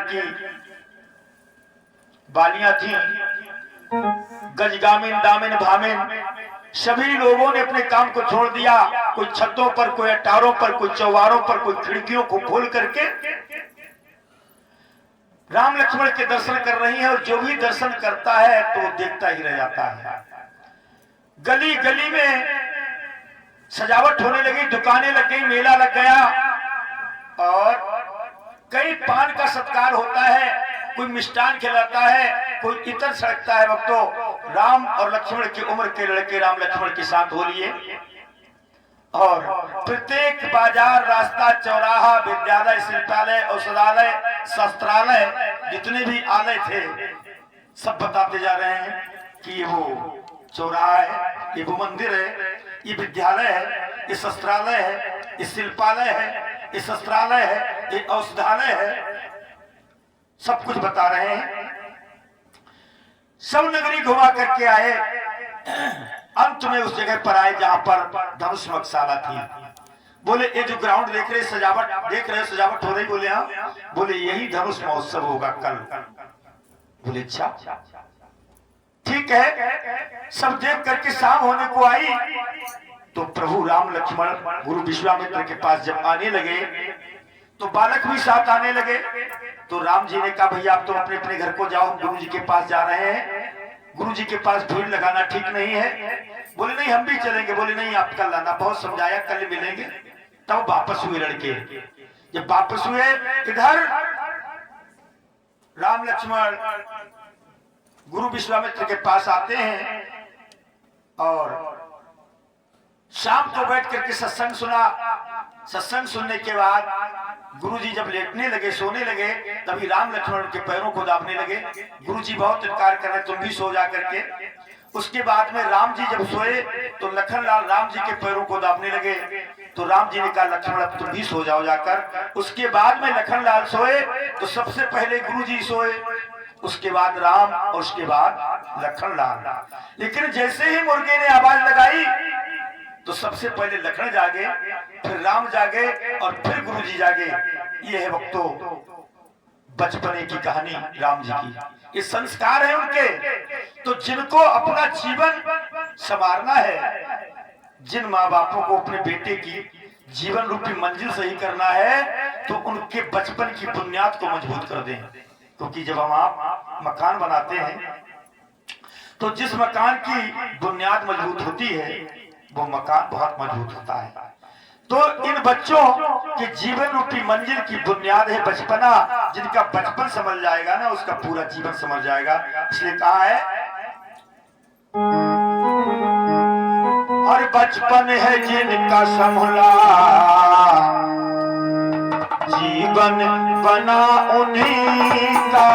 की बालियां थी, गजगामिन दामिन भामिन सभी लोगों ने अपने काम को छोड़ दिया। कोई छतों पर, कोई अटारों पर, कोई चौबारों पर, कोई खिड़कियों को खोल करके राम लक्ष्मण के दर्शन कर रही है। और जो भी दर्शन करता है तो वो देखता ही रह जाता है। गली गली में सजावट होने लगी, दुकानें लग गई, मेला लग गया और कई पान का सत्कार होता है, कोई मिष्ठान खिलाता है, कोई इतर सड़कता है। वक्तों राम और लक्ष्मण की उम्र के लड़के राम लक्ष्मण के साथ हो लिए और प्रत्येक बाजार, रास्ता, चौराहा, विद्यालय, शिल्पालय, औषधालय, शस्त्रालय, जितने भी आलय थे सब बताते जा रहे हैं कि ये वो चौराहा है, ये वो मंदिर है, ये विद्यालय है, ये शस्त्रालय है, ये शिल्पालय है, ये शस्त्रालय है, ये औषधालय है। सब कुछ बता रहे हैं। सब नगरी घुमा करके आए, अंत में उस जगह पर आए जहां पर धनुष मकशाला थी। बोले ये जो ग्राउंड देख रहे, सजावट देख रहे, सजावट हो रही, बोले हाँ। बोले यही धनुष महोत्सव होगा कल। बोले अच्छा ठीक है। सब देख करके शाम होने को आई तो प्रभु राम लक्ष्मण गुरु विश्वामित्र के पास जब आने लगे तो बालक भी साथ आने लगे। तो राम जी ने कहा भैया आप तो अपने अपने घर को जाओ, गुरु जी के पास जा रहे हैं, गुरु जी के पास भीड़ लगाना ठीक नहीं है। बोले नहीं हम भी चलेंगे। बोले नहीं आप कल आना, बहुत समझाया, कल मिलेंगे। तब वापस हुए लड़के। जब वापस हुए इधर राम लक्ष्मण गुरु विश्वामित्र के पास आते हैं और शाम को बैठ करके सत्संग सुना। सत्संग सुनने के बाद गुरुजी जब लेटने लगे, सोने लगे, तभी राम लक्ष्मण के पैरों को दाबने लगे। गुरुजी बहुत इनकार कर रहे, तुम भी सो जा करके। उसके बाद में राम जी जब सोए तो लखनलाल राम जी के पैरों को दाबने लगे। तो राम जी ने कहा लक्ष्मण अब तुम भी सो जाओ जाकर। उसके बाद में लखनलाल सोए तो सबसे पहले गुरुजी सोए, उसके बाद राम और उसके बाद लखनलाल। लेकिन जैसे ही मुर्गे ने आवाज लगाई तो सबसे पहले लखन जागे, फिर राम जागे और फिर गुरुजी जागे। ये है वक्तों बचपने की कहानी राम जी की। ये संस्कार है उनके। तो जिनको अपना जीवन संवारना है, जिन माँ बापों को अपने बेटे की जीवन रूपी मंजिल सही करना है, तो उनके बचपन की बुनियाद को मजबूत कर दें। क्योंकि जब हम आप मकान बनाते हैं तो जिस मकान की बुनियाद मजबूत होती है वो मकान बहुत मजबूत होता है। तो इन बच्चों के जीवन रूपी मंजिल की बुनियाद है बचपना। जिनका बचपन समझ जाएगा ना, उसका पूरा जीवन समझ जाएगा। इसलिए कहा है और बचपन है जिनका संभला, जीवन बना उन्हीं का।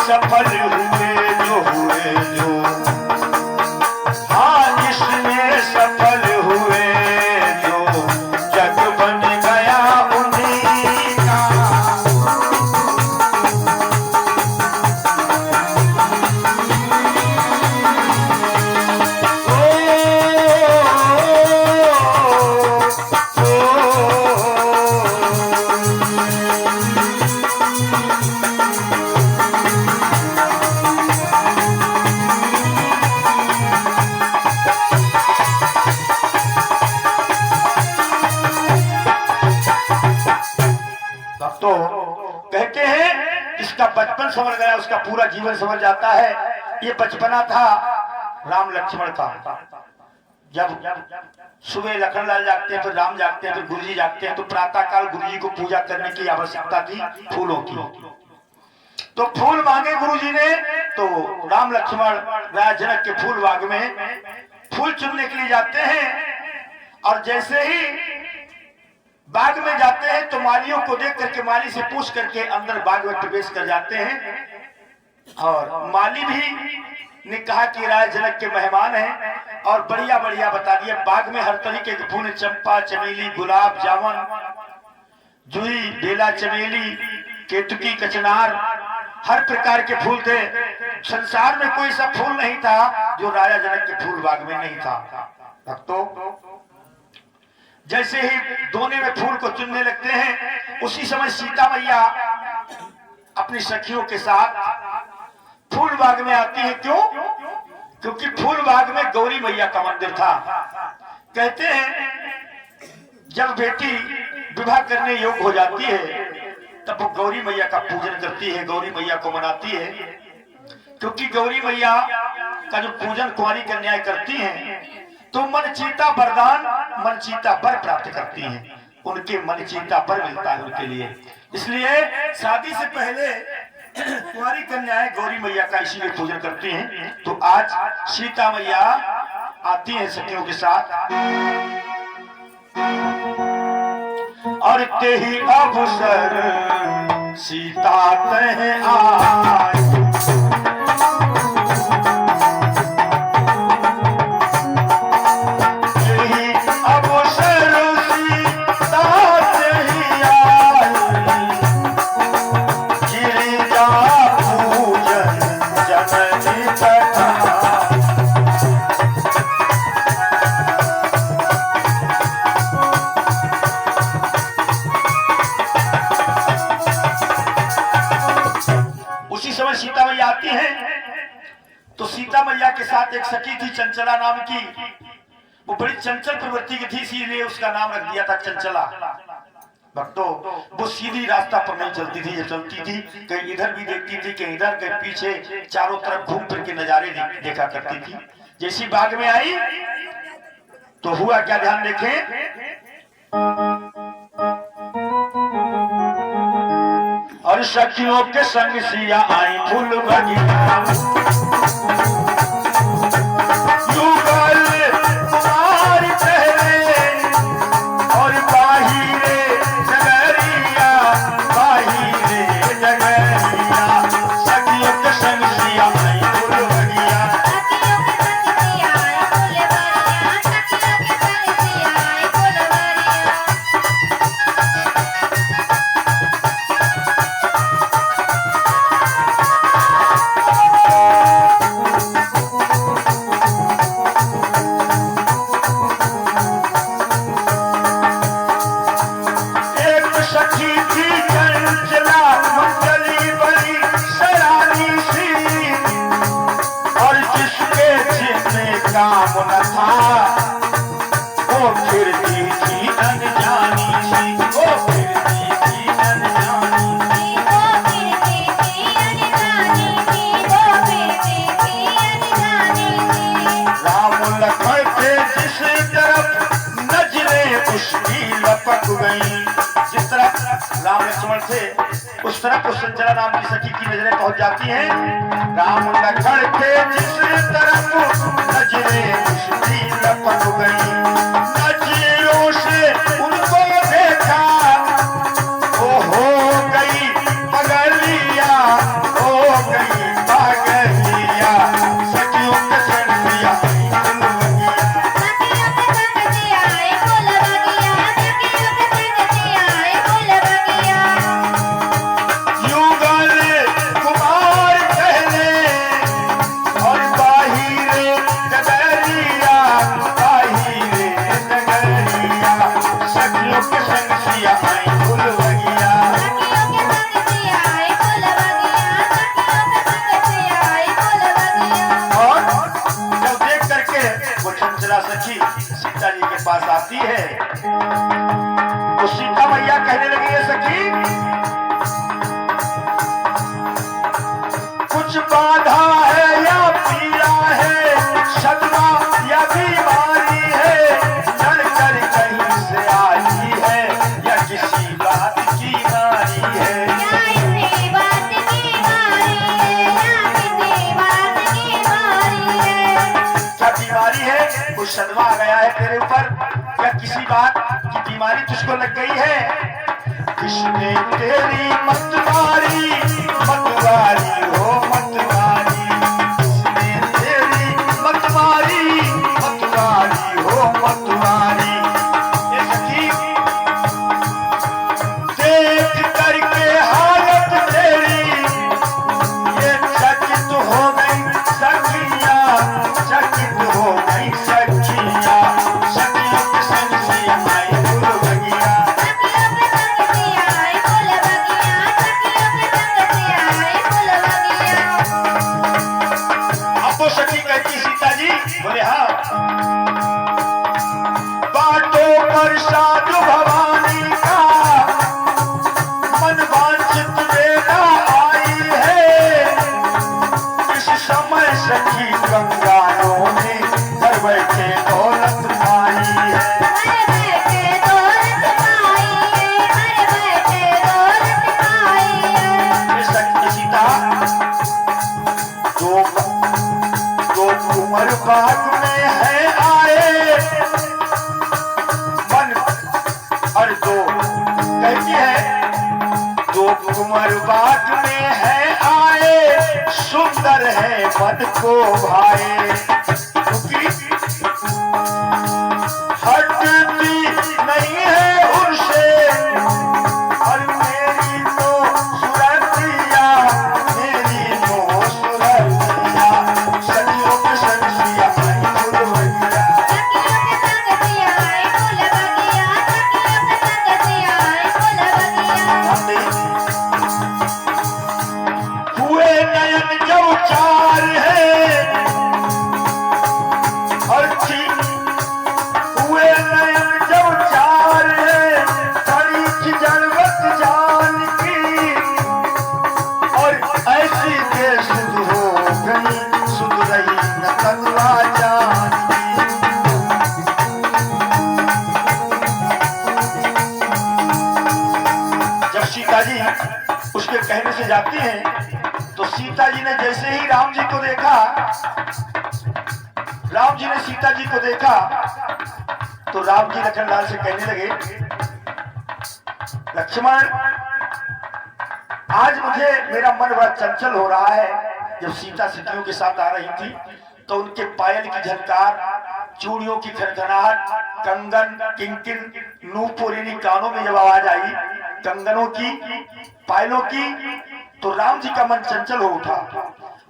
सफल हुए जो हाँ जिसमें सफल हुए जो जग बन गया उन्हीं का। तो कहते हैं जिसका बचपन संवर गया उसका पूरा जीवन संवर जाता है। ये बचपना था राम लक्ष्मण का। जब सुबह लखनलाल जागते हैं तो राम जागते हैं तो गुरुजी जागते हैं, तो प्रातः काल गुरुजी को पूजा करने की आवश्यकता थी फूलों की। तो फूल मांगे गुरुजी ने, तो राम लक्ष्मण राजा जनक के फूल बाग में फूल चुनने के लिए जाते हैं। और जैसे ही बाग में जाते हैं तो मालियों को देख करके माली से पूछ करके अंदर बाग में प्रवेश कर जाते हैं। और माली भी ने कहा कि राजा जनक के मेहमान हैं और बढ़िया बढ़िया बता दिया। बाग में हर तरीके के फूल, चंपा, चमेली, गुलाब जामुन, जूही, बेला, चमेली, केतकी, कचनार, हर प्रकार के फूल थे। संसार में कोई सा फूल नहीं था जो राजा जनक के फूल बाग में नहीं था। भक्तों, जैसे ही दोने में फूल को चुनने लगते हैं उसी समय सीता मैया अपनी सखियों के साथ फूल बाग में आती है। क्यों? क्योंकि फूल बाग में गौरी मैया का मंदिर था। कहते हैं जब बेटी विवाह करने योग्य हो जाती है तब वो गौरी मैया का पूजन करती है, गौरी मैया को मनाती है। क्योंकि गौरी मैया का जो पूजन कुंवारी कन्याएं करती हैं तो मन चीता वरदान, मन चीता वर प्राप्त करती हैं। उनके मन चीता वर मिलता है उनके लिए। इसलिए शादी से पहले कुंवारी कन्याएं गौरी मैया का इसीलिए पूजन करती हैं। तो आज सीता मैया आती हैं सखियों के साथ और ते ही अवसर सीता कह आए। सीता मैया आती है तो सीता मैया के साथ एक सखी थी चंचला नाम की। वो बड़ी चंचल प्रवृत्ति की थी, इसीलिए उसका नाम रख दिया था चंचला। भक्तों, वो सीधी रास्ता पर नहीं चलती थी, ये चलती थी कहीं इधर भी देखती थी, कहीं इधर, कहीं पीछे, चारों तरफ घूम फिर के नजारे देखा करती थी। जैसी बाग में आई तो हुआ क्या, ध्यान देखें। और सखियों के संग सिया आई फूल बगिया, युगल कुमारी पहले और बाहिरे जगरिया, बाहिरे जगरिया। सखियों के संग सिया आई फूल बगिया, काम न था वो फिरती थी अनजानी सी, वो फिरती थी अनजानी सी, वो फिरती थी अनजानी सी, वो फिरती थी अनजानी सी। राम लखन थे जिस तरफ नजरें उसकी लपक गई, जिस तरफ राम लक्ष्मण थे उस तरफ उस चंचला नाम की सखी की नजरें पहुंच जाती हैं। राम लखन थे जिस तरफ नजरें उसकी लपक गई, नजरों से उनको देखा वो हो गई पगलिया, हो गई जाती है तो सीता मैया कहने लगी है सखी, कुछ बाधा है या पीड़ा है, सदमा या बीमारी है, लड़ कर कहीं से आई है या किसी बात की मारी है। क्या बीमारी है, कुछ सदमा आ गया है तेरे ऊपर या किसी बात की बीमारी तुझको लग गई है? किसने तेरी मतवारी मतवारी हो मतवारी, किसने तेरी मतवारी मतवारी हो मतवारी। ये सखी देख करके हालत तेरी ये चकित हो गई सखिया, चकित हो गई सखिया, सखियों के संग से आई फूल बगिया। अब तो सखी कहती सीता जी बोले हाँ, बाटो पर साधु भवानी का मन वांछित वेला आई है, इस समय सखी गंगाओं ने घर बैठे दौलत पाई है। ये सखी सीता दो कुंवर बाग में है आए, मन और दो कहती है, दो कुंवर बाग में है आए, सुंदर है मन को भाए, हटती नहीं है उनसे और मेरी तो सुरतिया, मेरी तो सुरतिया, सदियों के संग सिया आई फूल बगिया। हुए नयन जो चार है और हुए नयन जो चार है, बड़ी जरूरत जान की और ऐसी के सुध हो गई, सुध रही न तनवा जान की। जब सीता जी उसके कहने से जाती हैं तो सीता जी ने जैसे ही राम जी को देखा, राम जी ने सीता जी को देखा तो राम जी लखनलाल से कहने लगे, लक्ष्मण आज मुझे मेरा मन बड़ा चंचल हो रहा है। जब सीता सखियों के साथ आ रही थी तो उनके पायल की झनकार, चूड़ियों की खनखनाहट, कंगन किंकिन नूपुरिनी कानों में जब आवाज आई कंगनों की पायलों की, तो राम जी का मन चंचल हो उठा।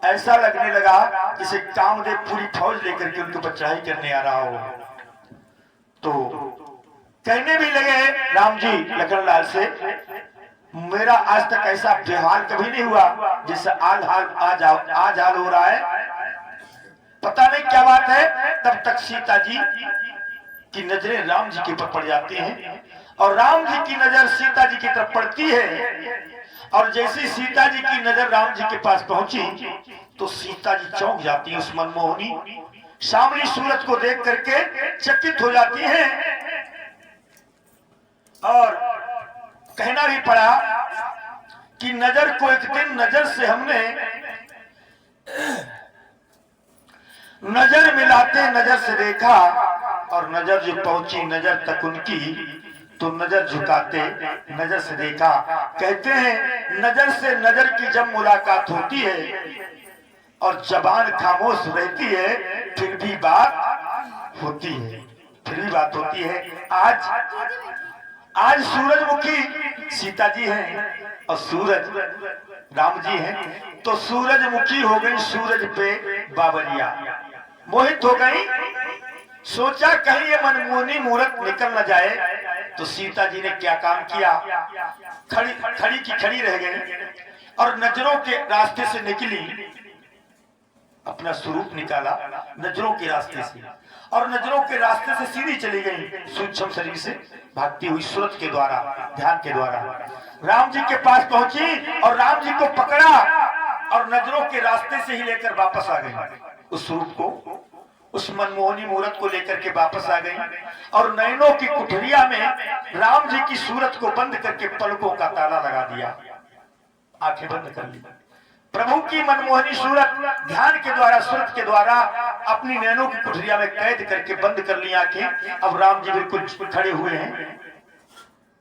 ऐसा लगने लगा जैसे कामदेव पूरी फौज लेकर के उनके ऊपर चढ़ाई करने आ रहा हो। तो कहने भी लगे राम जी लखनलाल से, मेरा आज तक ऐसा व्यवहार कभी नहीं हुआ जैसे आज हाल हो रहा है, पता नहीं क्या बात है। तब तक सीता जी की नजरें राम जी के ऊपर पड़ जाती हैं और राम जी की नजर सीता जी की तरफ पड़ती है और जैसे सीता जी की नजर राम जी के पास पहुंची तो सीता जी चौंक जाती है। उस मनमोहनी सामने सूरज को देख करके चकित हो जाती है और कहना भी पड़ा कि नजर को एक दिन नजर से हमने नजर मिलाते नजर से देखा और नजर जो पहुंची नजर तक उनकी तो नजर झुकाते नजर से देखा। कहते हैं नजर से नजर की जब मुलाकात होती है और जबान खामोश रहती है फिर भी बात होती है, फिर भी बात होती है। आज सूरजमुखी सीता जी हैं और सूरज राम जी हैं, तो सूरजमुखी हो गई सूरज पे बाबरिया, मोहित हो गई। सोचा कहीं ये मनमोहनी मूर्त निकल न जाए, तो सीता जी ने क्या काम किया, खड़ी की खड़ी रह गई और नजरों के रास्ते से निकली अपना स्वरूप निकाला नजरों के रास्ते से, और नजरों के रास्ते से सीधी चली गई सूक्ष्म शरीर से भागती हुई सूरत के द्वारा, ध्यान के द्वारा राम जी के पास पहुंची और राम जी को पकड़ा और नजरों के रास्ते से ही लेकर वापस आ गई। उस स्वरूप को, उस मनमोहनी मूर्त को लेकर के वापस आ गई और नयनों की कुठरिया में राम जी की सूरत को बंद करके पलकों का ताला लगा दिया, आंखें बंद कर ली। प्रभु की मनमोहनी सूरत ध्यान के द्वारा, सूरत के द्वारा अपनी नैनों की कुठरिया में कैद करके बंद कर ली आंखें। अब राम जी बिल्कुल खड़े हुए हैं,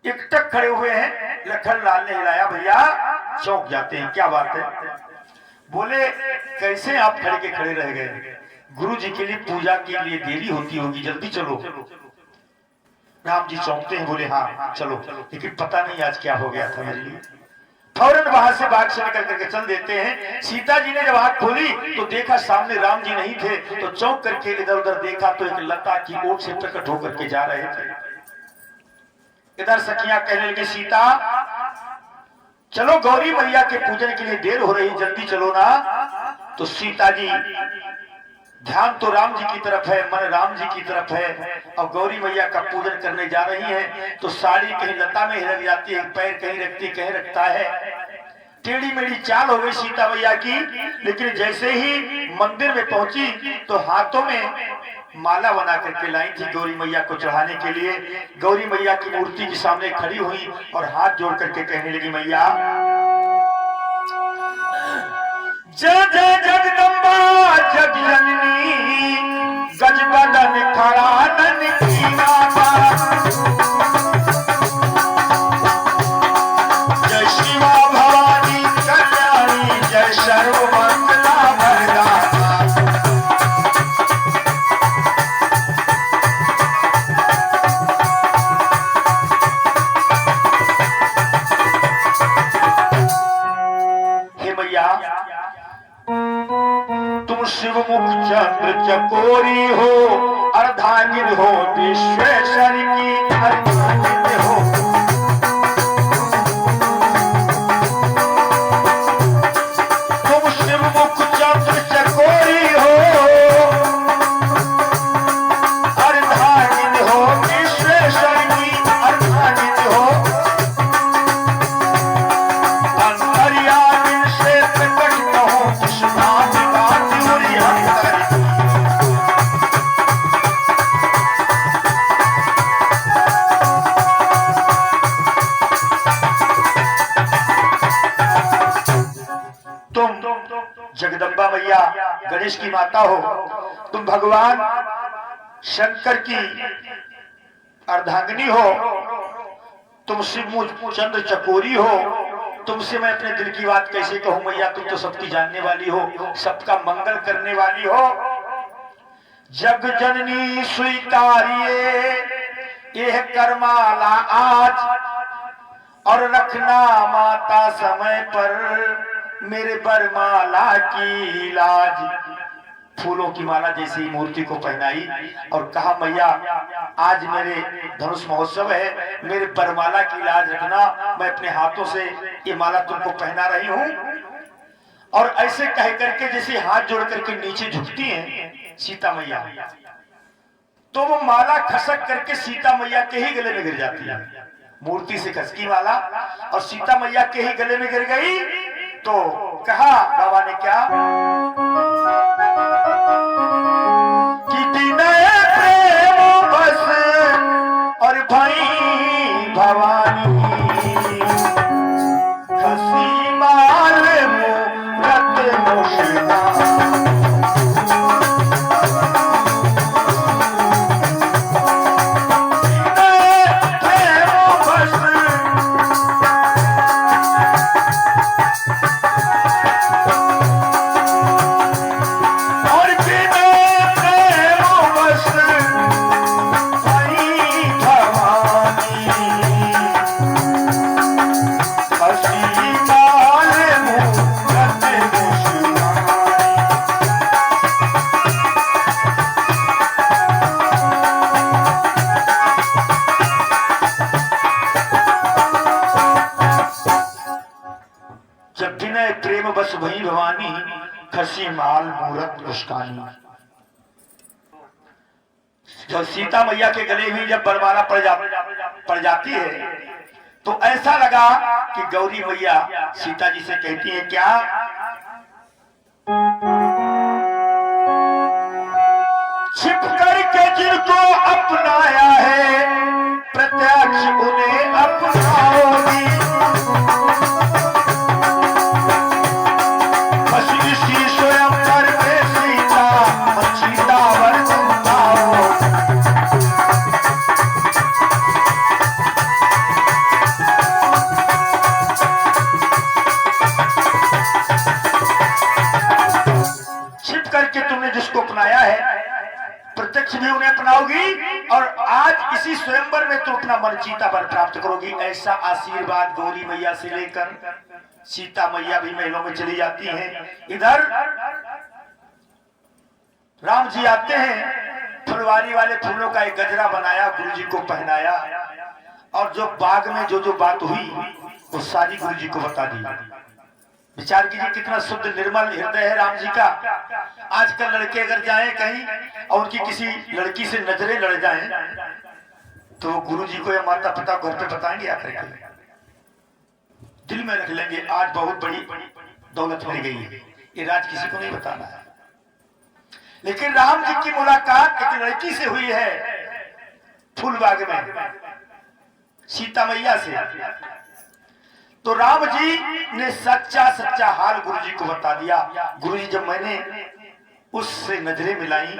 एकटक खड़े हुए हैं। लखन लाल ने हिलाया, भैया चौंक जाते हैं, क्या बात है? बोले कैसे आप खड़े के खड़े रह गए? गुरु जी के लिए पूजा के लिए देरी होती होगी, जल्दी चलो। राम जी चौंकते हैं, बोले हाँ चलो, लेकिन पता नहीं आज क्या हो गया था मेरे लिए। फौरन वहां से बाग से निकल करके चल देते हैं। सीता जी ने जब आंख खोली तो देखा सामने राम जी नहीं थे, तो चौंक करके इधर उधर देखा तो एक लता की ओट से प्रकट होकर के जा रहे थे। इधर सखियां कहने लगी, सीता चलो गौरी मैया के पूजन के लिए देर हो रही, जल्दी चलो ना। तो सीता जी, ध्यान तो राम जी की तरफ है, मन राम जी की तरफ है, और गौरी मैया का पूजन करने जा रही है। तो साड़ी कहीं लता में हिलक जाती है, पैर कहीं रखती कहीं रखता है, टेढ़ी मेढ़ी चाल हो गई सीता मैया की। लेकिन जैसे ही मंदिर में पहुंची तो हाथों में माला बना करके लाई थी गौरी मैया को चढ़ाने के लिए। गौरी मैया की मूर्ति के सामने खड़ी हुई और हाथ जोड़ करके कहने लगी, मैया जय जय जगदम्बा जग जननी, गज बदन खड़ा नन की माता, जय शिवा भवानी कल्याणी, जय सर्व मंगला वरदाता। हे मैया, तुम शिव मुख चंद्र चकोरी हो, अर्धांगिन हो विश्वेश्वर की, अर्धांगिन हो। तुम शिव मुख चंद्र चकोरी हो, अर्धांगिन हो विश्वेश्वर की, अर्धांगिन हो। अंतर्यामी से प्रकट कहो कृष्णा जगदम्बा मैया गणेश की माता हो, तुम भगवान शंकर की अर्धांगिनी हो, तुम शिव चंद्र चकोरी हो। तुमसे मैं अपने दिल की बात कैसे कहूं मैया, तुम तो सबकी जानने वाली हो, सबका मंगल करने वाली हो। जग जननी स्वीकारिए यह करमाला आज, और रखना माता समय पर मेरे बरमाला की लाज। फूलों की माला जैसी मूर्ति को पहनाई और कहा, मैया आज मेरे धनुष महोत्सव है, मेरे बरमाला की लाज रखना, मैं अपने हाथों से ये माला तुमको पहना रही हूं। और ऐसे कह करके जैसे हाथ जोड़ करके नीचे झुकती हैं सीता मैया, तो वो माला खसक करके सीता मैया के ही गले में गिर जाती है। मूर्ति से खसकी माला और सीता मैया के ही गले में गिर गई। तो कहा बाबा ने क्या कि विनय प्रेम बस और भाई भवानी, खसी माल मूरत मुश्किल। खसी माल मूरत मुस्कानी। जो सीता मैया के गले भी जब बरमाला पड़ जाती है तो ऐसा लगा कि गौरी मैया सीता जी से कहती है क्या, छिप करके जिनको अपनाया है प्रत्यक्ष उन्हें अपनाओगी। बस इसी स्वयंवर में सीता सीता जिसको अपनाया है प्रत्यक्ष भी उन्हें अपनाओगी और आज इसी स्वयंवर में तो अपना मनचीता वर प्राप्त करोगी। ऐसा आशीर्वाद गौरी मैया से लेकर सीता मैया भी महलों में चली जाती हैं। इधर राम जी आते हैं, फुलवारी वाले फूलों का एक गजरा बनाया, गुरु जी को पहनाया और जो बाग में जो जो बात हुई वो सारी गुरु जी को बता दी। विचार कीजिए कितना शुद्ध निर्मल हृदय है राम जी का। आजकल लड़के अगर जाएं कहीं और उनकी किसी लड़की से नजरें लड़ जाएं तो गुरु जी को या माता पिता घर पे बताएंगे आकर के, दिल में रख लेंगे आज बहुत बड़ी दौलत मिल गई है, ये राज किसी को नहीं बताना है। लेकिन राम जी की मुलाकात एक लड़की से हुई है फूलबाग में, सीता मैया से। तो राम जी ने सच्चा सच्चा हाल गुरु जी को बता दिया। गुरु जी जब मैंने उससे नजरें मिलाई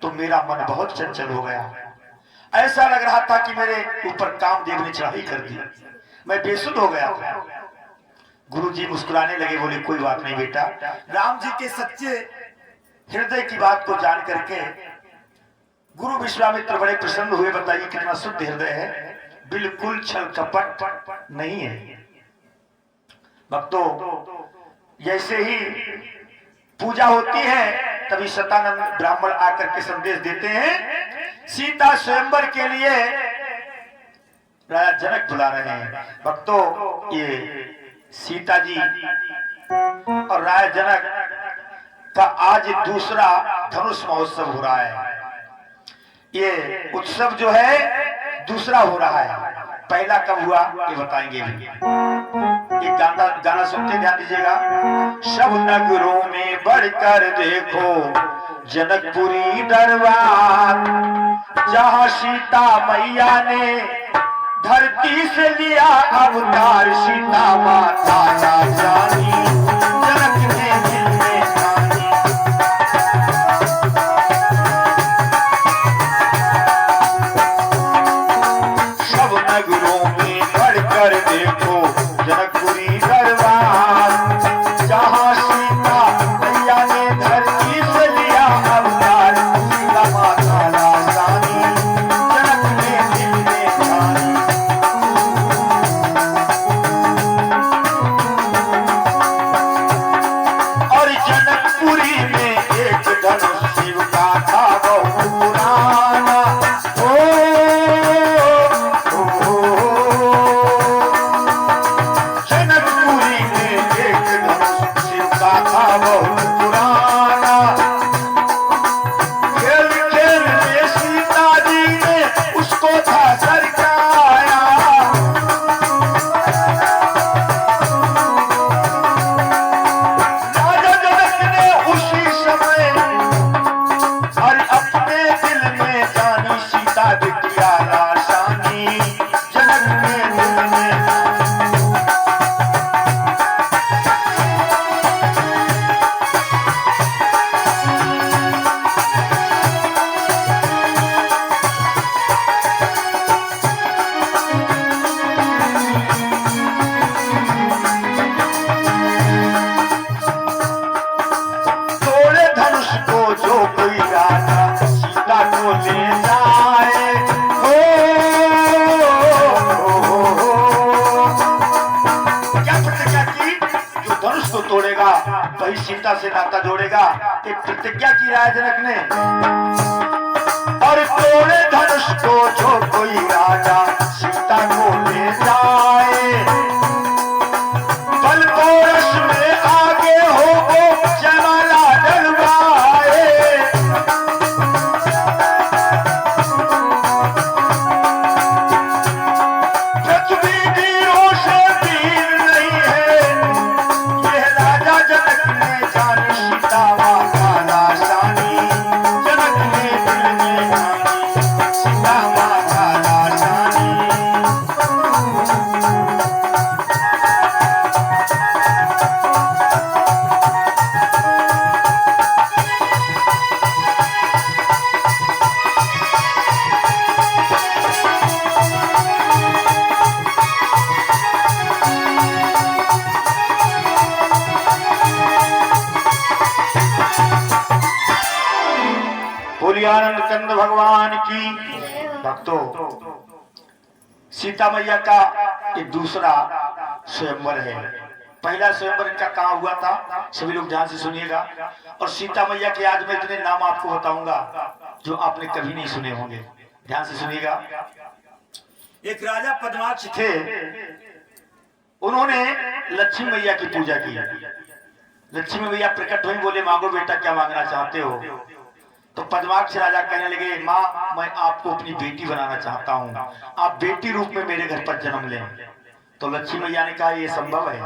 तो मेरा मन बहुत चंचल हो गया, ऐसा लग रहा था कि मेरे ऊपर कामदेव ने चढ़ाई कर दी, मैं बेसुध हो गया। गुरु जी मुस्कुराने लगे, बोले कोई बात नहीं बेटा। राम जी के सच्चे हृदय की बात को जान करके गुरु विश्वामित्र बड़े प्रसन्न हुए। बताइए कितना शुद्ध हृदय है, बिल्कुल छल कपट नहीं है। भक्तों जैसे ही पूजा होती है तभी सतानंद ब्राह्मण आकर के संदेश देते हैं सीता स्वयंवर के लिए राजा जनक बुला रहे हैं। भक्तों ये सीता जी और राजा जनक का आज दूसरा धनुष महोत्सव हो रहा है। ये उत्सव जो है दूसरा हो रहा है, पहला कब हुआ ये बताएंगे भी। एक गाना सुनते ध्यान दीजिएगा। सब नगरों में बढ़कर देखो जनकपुरी दरबार, जहाँ सीता मैया ने धरती से लिया अवतार। सीता माता ना जानी जनक ने दिल में जानी। सब नगरों में बढ़कर देखो जनकपुरी दरबार, जहाँ सीता मैया ने धरती से लिया अवतार। सीता माता ना जानी जनक ने दिल में जानी। और जनकपुरी में एक धनुष शिव का था बहुत पुराना। जनकपुरी में एक धनुष शिव का था बहुत पुराना। खेल खेल में सीता जी ने उसको था सरकाया। राजा जनक ने उसी समय और अपने दिल में जानी सीता बिटिया आसानी। जनक ने दिल में तोड़े धनुष को जो कोई राजा सीता को ले जाए। क्या प्रतिज्ञा की? जो धनुष को तोड़ेगा वही सीता से नाता जोड़ेगा, एक प्रतिज्ञा की राजा जनक ने। और तोड़े धनुष को जो कोई राजा सीता को ले जाए। बल पोरस में आगे हो वो जयमाला बोलिए आनंद कंद भगवान की। भक्तों, सीता मैया का एक दूसरा स्वयंवर है। पहला स्वयंवर इनका कहाँ हुआ था, सभी लोग ध्यान से सुनिएगा। और सीता मैया के आज मैं इतने नाम आपको बताऊंगा जो आपने कभी नहीं सुने होंगे। ध्यान से सुनिएगा। एक राजा पद्माक्ष थे, उन्होंने लक्ष्मी मैया की पूजा की। लक्ष्मी मैया प्रकट हुई, बोले मांगो बेटा क्या मांगना चाहते हो। तो पद्माक्ष राजा कहने लगे, माँ मैं आपको अपनी बेटी बनाना चाहता हूँ, आप बेटी रूप में मेरे घर पर जन्म लें। तो लक्ष्मी मैया ने कहा ये संभव है,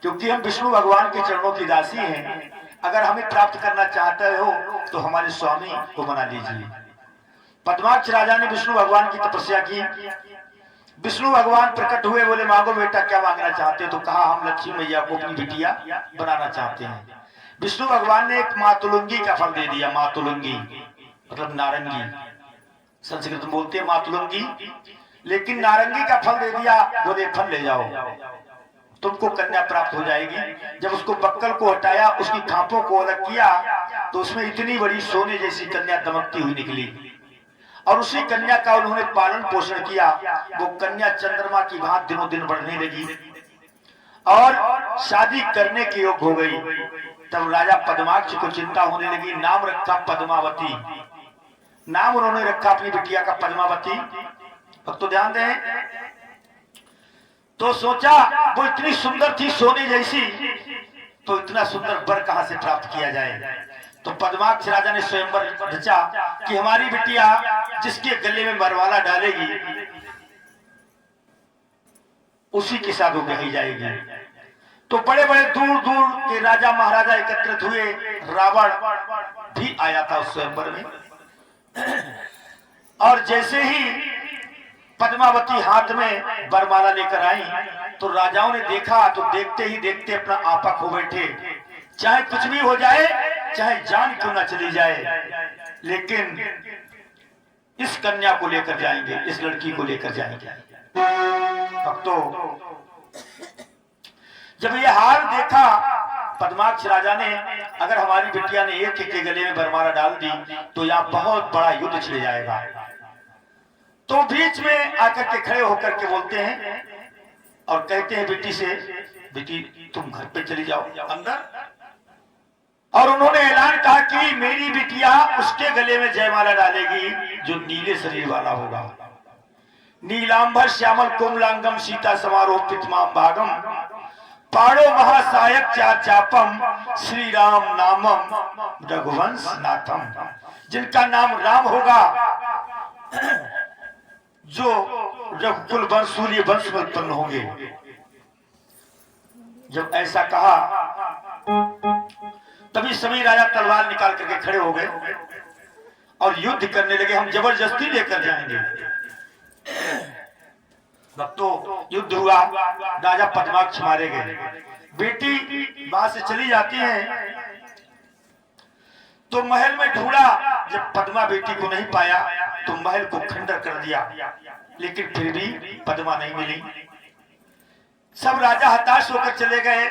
क्योंकि हम विष्णु भगवान के चरणों की दासी हैं। अगर हमें प्राप्त करना चाहते हो तो हमारे स्वामी को बना लीजिए। पद्माक्ष राजा ने विष्णु भगवान की तपस्या की। विष्णु भगवान प्रकट हुए, बोले मांगो बेटा क्या मांगना चाहते हो। तो कहा हम लक्ष्मी मैया को अपनी बिटिया बनाना चाहते हैं। विष्णु भगवान ने एक मातुलुंगी का फल दे दिया। मातुलुंगी मतलब नारंगी, संस्कृत में बोलते हैं मातुलुंगी, लेकिन नारंगी का फल दे दिया। बोले फल ले जाओ, तुमको कन्या प्राप्त हो जाएगी। जब उसको बक्कल को हटाया, उसकी खांपों को अलग किया, तो उसमें इतनी बड़ी सोने जैसी कन्या दमकती हुई निकली। और उसी कन्या का उन्होंने पालन पोषण किया। वो कन्या चंद्रमा की भांति दिनों दिन बढ़ने लगी और शादी करने के योग्य हो गई। तब राजा पद्माक्ष को चिंता होने लगी। नाम रखा पद्मावती, नाम उन्होंने रखा अपनी बिटिया का पद्मावती। अब तो ध्यान दें। तो सोचा वो इतनी सुंदर थी सोने जैसी, तो इतना सुंदर वर कहां से प्राप्त किया जाए। तो पद्माक्ष राजा ने स्वयंवर रचा कि हमारी बिटिया जिसके गले में वरमाला डालेगी उसी के साथ वो कही जाएगी। तो बड़े बड़े दूर दूर के राजा महाराजा एकत्रित हुए। रावण भी आया था उस स्वयंवर में। और जैसे ही पद्मावती हाथ में वरमाला लेकर आई, तो राजाओं ने देखा, तो देखते ही देखते अपना आपा खो बैठे। चाहे कुछ भी हो जाए, चाहे जान क्यों ना चली जाए, लेकिन इस कन्या को लेकर जाएंगे, इस लड़की को लेकर जाएंगे। भक्तों, जब ये हाल देखा पद्माक्ष राजा ने, अगर हमारी बिटिया ने एक के गले में वरमाला डाल दी तो यहाँ बहुत बड़ा युद्ध छिड़ जाएगा। तो बीच में आकर के खड़े होकर के बोलते हैं और कहते हैं बेटी से, बेटी तुम घर पे चली जाओ अंदर। और उन्होंने ऐलान कहा कि मेरी बिटिया उसके गले में जयमाला डालेगी जो नीले शरीर वाला होगा। नीलांबर श्यामल कोमलांगम सीता समारोह पितमाम भागम पाड़ो महासायक चार चापम श्री राम नामम रघुवंश नाथम। जिनका नाम राम होगा, जो रघुकुल वंश सूर्य वंश में उत्पन्न होंगे। जब ऐसा कहा तभी सभी राजा तलवार निकाल करके खड़े हो गए और युद्ध करने लगे। हम जबरदस्ती लेकर जाएंगे। भक्तों, युद्ध हुआ, राजा पद्माक्ष मारे गए। बेटी वहां से चली जाती है तो महल में ढूंढा। जब पद्मा बेटी को नहीं पाया तो महल को खंडर कर दिया, लेकिन फिर भी पद्मा नहीं मिली। सब राजा हताश होकर चले गए।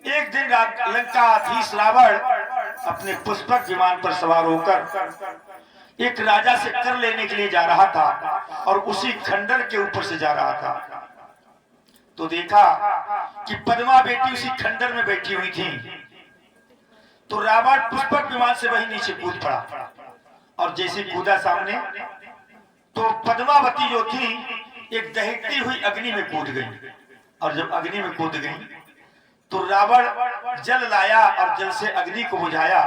एक दिन लंकाधीश रावण अपने पुष्पक विमान पर सवार होकर एक राजा से कर लेने के लिए जा रहा था और उसी खंडर के ऊपर से जा रहा था। तो देखा कि पद्मा बेटी उसी खंडर में बैठी हुई थी। तो रावण पुष्पक विमान से वही नीचे कूद पड़ा और जैसे कूदा सामने, तो पद्मावती जो थी एक दहकती हुई अग्नि में कूद गई। और जब अग्नि में कूद गई तो रावण जल लाया और जल से अग्नि को बुझाया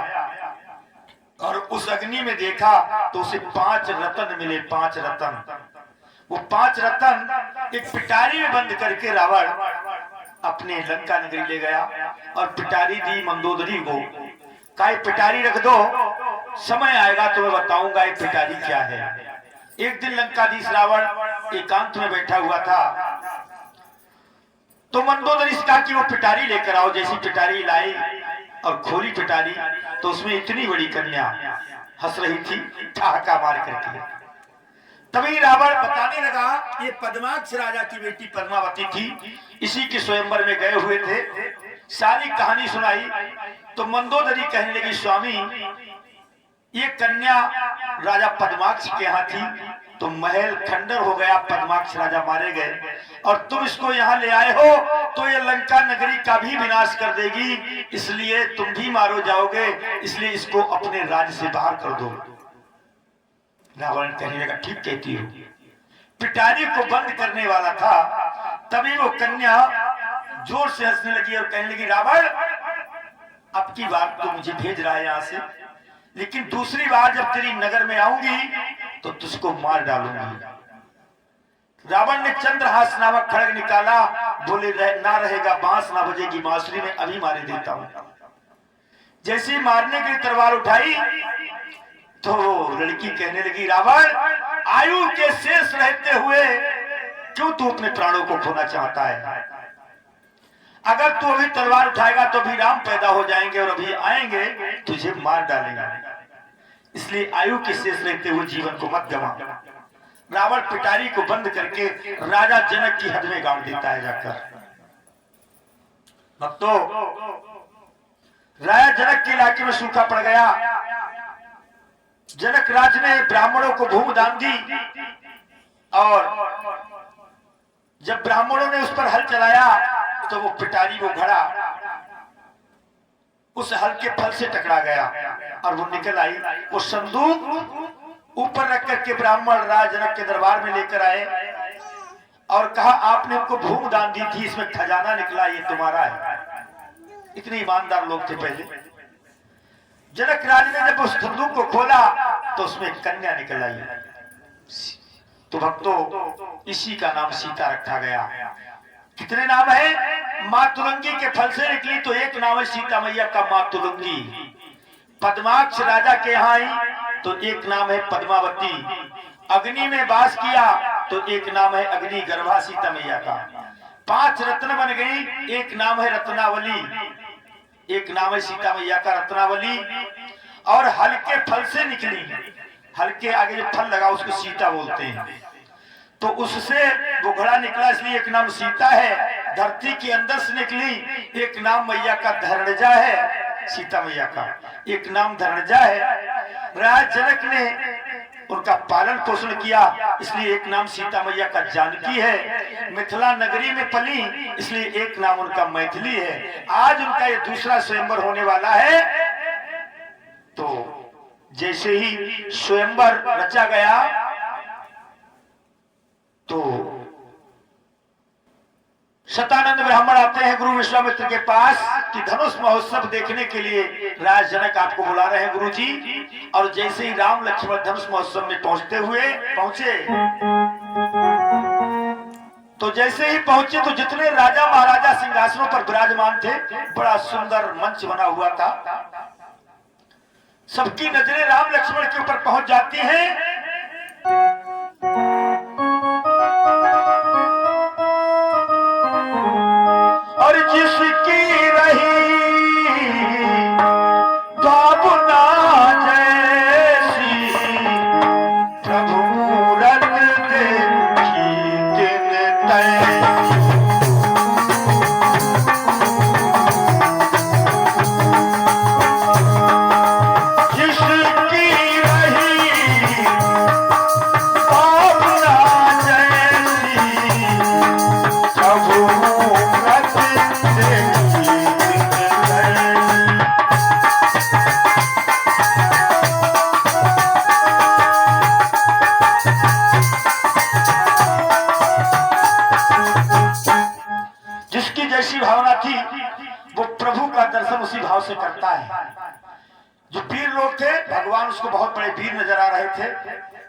और उस अग्नि में देखा तो उसे 5 रत्न मिले। 5 रत्न, वो 5 रत्न एक पिटारी में बंद करके रावण अपने लंका नगरी ले गया और पिटारी दी मंदोदरी को। काई पिटारी रख दो, समय आएगा तो मैं बताऊंगा ये पिटारी क्या है। एक दिन लंकाधीश रावण एकांत में बैठा हुआ था तो मंदोदरी से कहा कि वो पिटारी लेकर आओ। जैसी पिटारी लाई और खोली पिटारी तो उसमें इतनी बड़ी कन्या हंस रही थी ठहाका मार करके। तभी रावण बताने लगा ये पद्माक्ष राजा की बेटी पद्मावती थी, इसी के स्वयंवर में गए हुए थे। सारी कहानी सुनाई तो मंदोदरी कहने लगी स्वामी ये कन्या राजा पद्माक्ष के यहाँ थी, तो महल खंडर हो गया, पद्माक्ष राजा मारे गए, और तुम इसको यहाँ ले आए हो तो ये लंका नगरी का भी विनाश कर देगी, इसलिए तुम भी मारो जाओगे, इसलिए इसको अपने राज्य से बाहर कर दो। रावण कहने लगा ठीक कहती हो। पिटारी को बंद करने वाला था, तभी वो कन्या जोर से हंसने लगी और कहने लगी रावण अब की बार तो मुझे भेज रहा है यहाँ से, लेकिन दूसरी बार जब तेरी नगर में आऊंगी तो तुझको मार डालूंगी। रावण ने चंद्रहास नामक खड़ग निकाला, बोले ना रहेगा बांस ना बजेगी बांसुरी में, अभी मारे देता हूं। जैसे ही मारने के लिए तलवार उठाई तो लड़की कहने लगी रावण आयु के शेष रहते हुए क्यों तू अपने प्राणों को खोना चाहता है? अगर तू अभी तलवार उठाएगा तो अभी राम पैदा हो जाएंगे और अभी आएंगे तुझे मार डालेंगे, इसलिए आयु के शेष रहते हुए जीवन को मत गवा। रावण पिटारी को बंद करके राजा जनक की हद में गाड़ देता है जाकर। भक्तों, राजा जनक के इलाके में सूखा पड़ गया। जनक राज ने ब्राह्मणों को भूमि दान दी, और जब ब्राह्मणों ने उस पर हल चलाया तो वो पिटारी वो घड़ा उस हल के फल से टकरा गया और वो निकल आई। वो संदूक ऊपर रख करके ब्राह्मण राज जनक के दरबार में लेकर आए और कहा आपने हमको भूमि दान दी थी, इसमें खजाना निकला, ये तुम्हारा है। इतने ईमानदार लोग थे पहले। जनक राज ने जब उस संदूक को खोला तो उसमें कन्या निकल आई। तो भक्तों, इसी का नाम सीता रखा गया। कितने नाम है? मातुलंगी के फल से निकली तो एक नाम है सीता मैया का मातुलंगी। पद्माक्ष राजा के यहाँ आई तो एक नाम है पद्मावती। अग्नि में वास किया तो एक नाम है अग्नि गर्भा सीता मैया का। 5 रत्न बन गई, एक नाम है रत्नावली, एक नाम है सीता मैया का रत्नावली। और हल्के फल से निकली, हल्के आगे जो फल लगा उसको सीता बोलते हैं, तो उससे वो घड़ा निकला, इसलिए एक नाम सीता है। धरती के अंदर से निकली, एक नाम मैया का धरणजा है, सीता मैया का एक नाम धरणजा है। राजा जनक ने उनका पालन पोषण किया, इसलिए एक नाम सीता मैया का जानकी है। मिथिला नगरी में पली, इसलिए एक नाम उनका मैथिली है। आज उनका ये दूसरा स्वयंवर होने वाला है। तो जैसे ही स्वयंवर रचा गया तो शतानंद ब्राह्मण आते हैं गुरु विश्वामित्र के पास कि धनुष महोत्सव देखने के लिए राज जनक आपको बुला रहे हैं गुरु जी। और जैसे ही राम लक्ष्मण धनुष महोत्सव में पहुंचे तो जैसे ही पहुंचे तो जितने राजा महाराजा सिंहासनों पर विराजमान थे, बड़ा सुंदर मंच बना हुआ था, सबकी नजरें राम लक्ष्मण के ऊपर पहुंच जाती हैं। और जिसकी रही भावना जैसी प्रभु मूरत देखी दिन तय। जैसी भावना थी वो प्रभु का दर्शन उसी भाव से करता है। जो वीर लोग थे भगवान उसको बहुत बड़े वीर नजर आ रहे थे,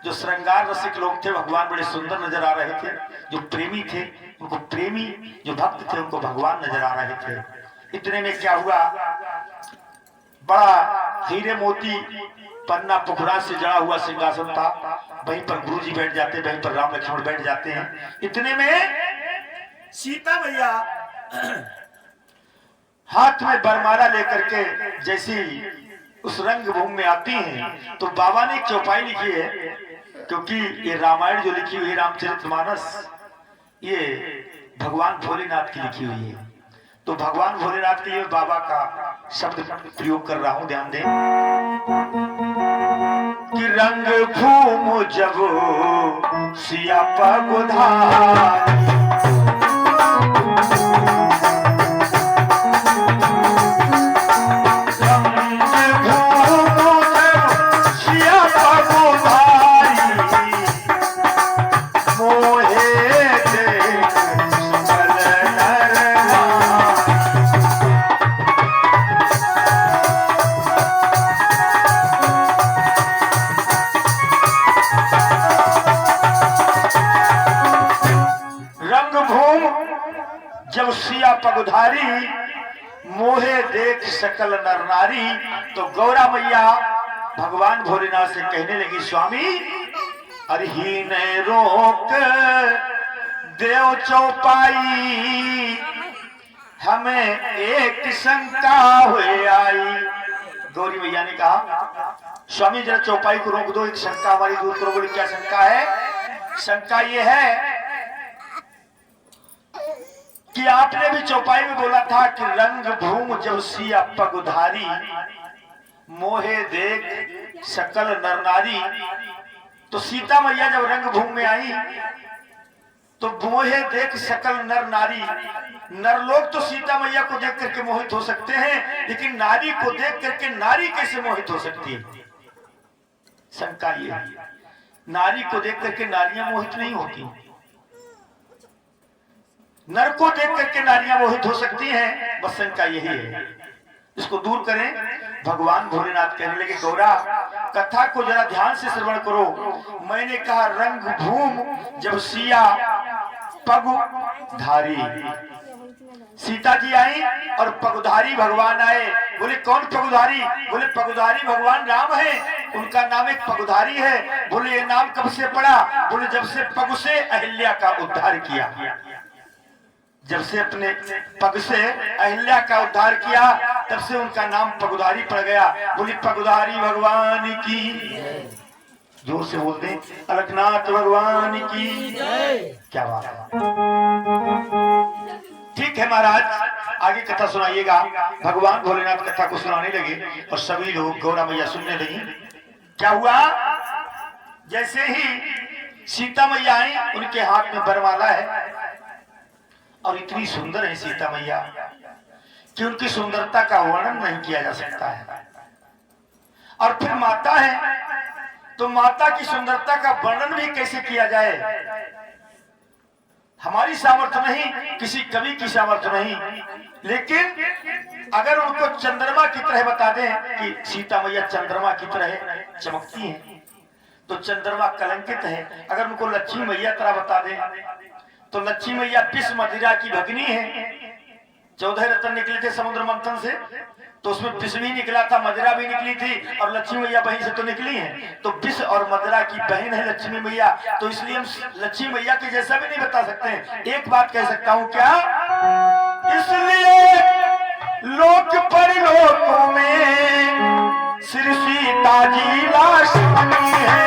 जो श्रृंगार रसिक लोग थे भगवान बड़े सुंदर नजर आ रहे थे, जो प्रेमी थे उनको प्रेमी, जो भक्त थे उनको भगवान नजर आ रहे थे। इतने में क्या हुआ, बड़ा हीरे मोती पन्ना पुखरा से जड़ा हुआ सिंहासन था, वहीं पर गुरु जी बैठ जाते, वहीं पर राम लक्ष्मण बैठ जाते हैं। इतने में सीता मैया हाथ में बरमाला लेकर के जैसी उस रंगभूमि में आती हैं तो बाबा ने एक चौपाई लिखी है, क्योंकि ये रामायण जो लिखी हुई है रामचरितमानस, ये भगवान भोलेनाथ की लिखी हुई है। तो भगवान भोलेनाथ के लिए बाबा का शब्द प्रयोग कर रहा हूं, ध्यान दें। कि रंग भूम जब सिया पगुधारी, जब सिया पगुधारी मोहे देख सकल नर नारी। तो गौरा मैया भगवान भोलेनाथ से कहने लगी, स्वामी अरे ही ने रोक देव चौपाई, हमें एक शंका हुए आई। गौरी मैया ने कहा, स्वामी जरा चौपाई को रोक दो, एक शंका हमारी दूर करो। बोली क्या शंका है? शंका ये है कि आपने भी चौपाई में बोला था कि रंग भूम जब सिया पगुधारी, मोहे देख सकल नर नारी। तो सीता मैया जब रंग भूम में आई तो मोहे देख सकल नर नारी। नर लोग तो सीता मैया को देख करके मोहित हो सकते हैं, लेकिन नारी को देख करके नारी कैसे मोहित हो सकती है? शंका ये है, नारी को देख करके नारियां मोहित नहीं होती, नर को देख करके नारियां मोहित हो सकती हैं। बस शंका यही है, इसको दूर करें। भगवान भोलेनाथ कहने लगे, गौरा कथा को जरा ध्यान से श्रवण करो। मैंने कहा रंग भूम जब सिया पगुधारी, सीता जी आई और पगुधारी भगवान आए। बोले कौन पगुधारी? बोले पगुधारी भगवान राम है, उनका नाम एक पगुधारी है। बोले ये नाम कब से पड़ा? बोले जब से पग से अहिल्या का उद्धार किया, जब से अपने पग से अहिल्या का उद्धार किया तब से उनका नाम पगुधारी पड़ गया। बोली पगुधारी भगवान की, जोर से बोलते अलकनाथ भगवान की। क्या बात है, ठीक है महाराज, आगे कथा सुनाइएगा। भगवान भोलेनाथ कथा को सुनाने लगे और सभी लोग गौरा मैया सुनने लगी। क्या हुआ? जैसे ही सीता मैया आई, उनके हाथ में बरमाला है और इतनी सुंदर है सीता मैया कि उनकी सुंदरता का वर्णन नहीं किया जा सकता है। और फिर माता है तो माता की सुंदरता का वर्णन भी कैसे किया जाए? हमारी सामर्थ्य नहीं, किसी कवि की सामर्थ्य नहीं, लेकिन अगर उनको चंद्रमा की तरह बता दें कि सीता मैया चंद्रमा की तरह चमकती हैं, तो चंद्रमा कलंकित है। अगर उनको लक्ष्मी मैया तरह बता दें तो लक्ष्मी मैया विष मदिरा की भगिनी है। 14 रत्न निकले थे समुद्र मंथन से, तो उसमें विष भी निकला था, मदिरा भी निकली थी, और लक्ष्मी मैया वहीं से तो निकली है। तो विष और मदिरा की बहन है लक्ष्मी मैया, तो इसलिए हम लक्ष्मी मैया के जैसा भी नहीं बता सकते। एक बात कह सकता हूं, क्या? इसलिए लोक परलोकों में श्री सीता जी लाश बनी है।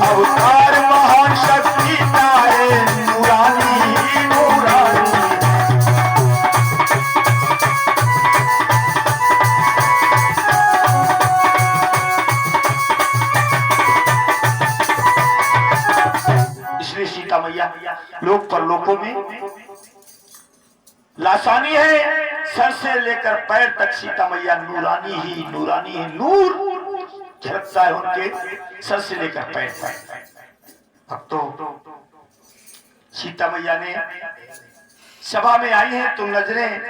अवतार महान शक्ति का है, नूरानी ही नूरानी। इसलिए सीता मैया लोक परलोकों में लासानी है। सर से लेकर पैर तक सीता मैया नूरानी ही नूरानी है। नूर झलकता है उनके सर से लेकर पैर तक। अब तो सीता मैया ने सभा में आई है तो नजरें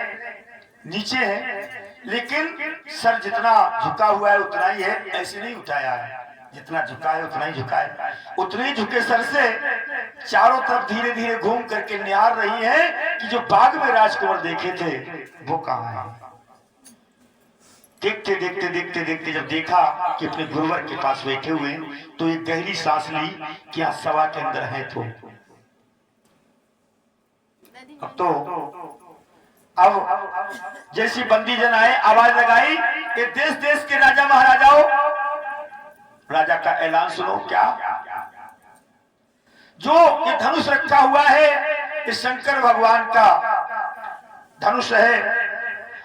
नीचे हैं, लेकिन सर जितना झुका हुआ है उतना ही है, ऐसे नहीं उठाया है। जितना झुका है उतना ही झुका है। उतने ही झुके सर से चारों तरफ धीरे धीरे घूम करके निहार रही है कि जो बाग में राजकुमार देखे थे वो कहाँ है। देखते देखते देखते देखते जब देखा कि अपने गुरुवर के पास बैठे हुए तो एक गहरी सांस ली कि आज सभा के अंदर है। अब जैसी बंदी जन आए, आवाज लगाई कि देश देश के राजा महाराजाओं, राजा का ऐलान सुनो। क्या? जो ये धनुष रखा हुआ है, ये शंकर भगवान का धनुष है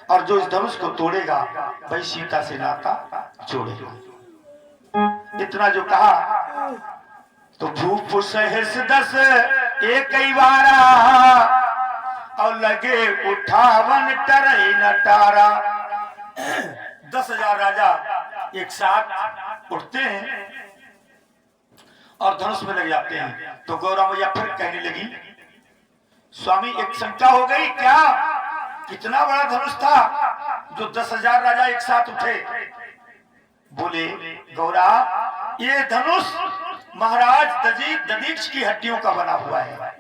और जो इस धनुष को तोड़ेगा वही सीता से नाता जोड़ेगा। इतना जो कहा तो भूप सहस 10 एक ही बारा और लगे उठावन टरई नटारा। 10,000 राजा एक साथ उठते हैं और धनुष में लग जाते हैं। तो गौरा मैया फिर कहने लगी, स्वामी एक शंका हो गई, क्या कितना बड़ा धनुष था जो 10,000 राजा एक साथ उठे? बोले गौरा, ये धनुष महाराज दधीच की हड्डियों का बना हुआ है।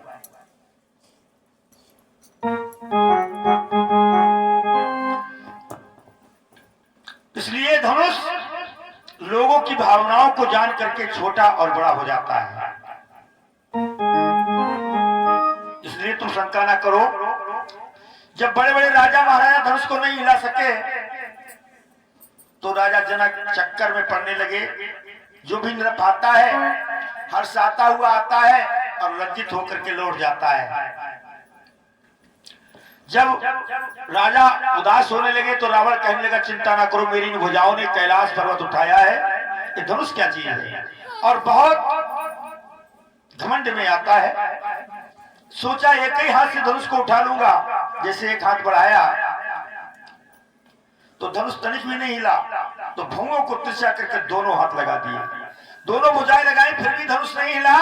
इसलिए धनुष लोगों की भावनाओं को जान करके छोटा और बड़ा हो जाता है। इसलिए तुम शंका ना करो। जब बड़े बड़े राजा महाराजा धनुष को नहीं हिला सके तो राजा जनक चक्कर में पड़ने लगे। जो भी नृप आता है हर्षाता हुआ आता है और लज्जित होकर के लौट जाता है। जब राजा उदास होने लगे तो रावण कहने लगा, चिंता ना करो, मेरी भुजाओं ने कैलाश पर्वत उठाया है, ये धनुष क्या चीज है। और बहुत घमंड में आता है। सोचा एक ही हाथ से धनुष को उठा लूंगा। जैसे एक हाथ बढ़ाया तो धनुष तनिक भी नहीं हिला, तो भुंगों को तिरछा करके दोनों हाथ लगा दिए। दोनों भुजाएं लगाई फिर भी धनुष नहीं हिला।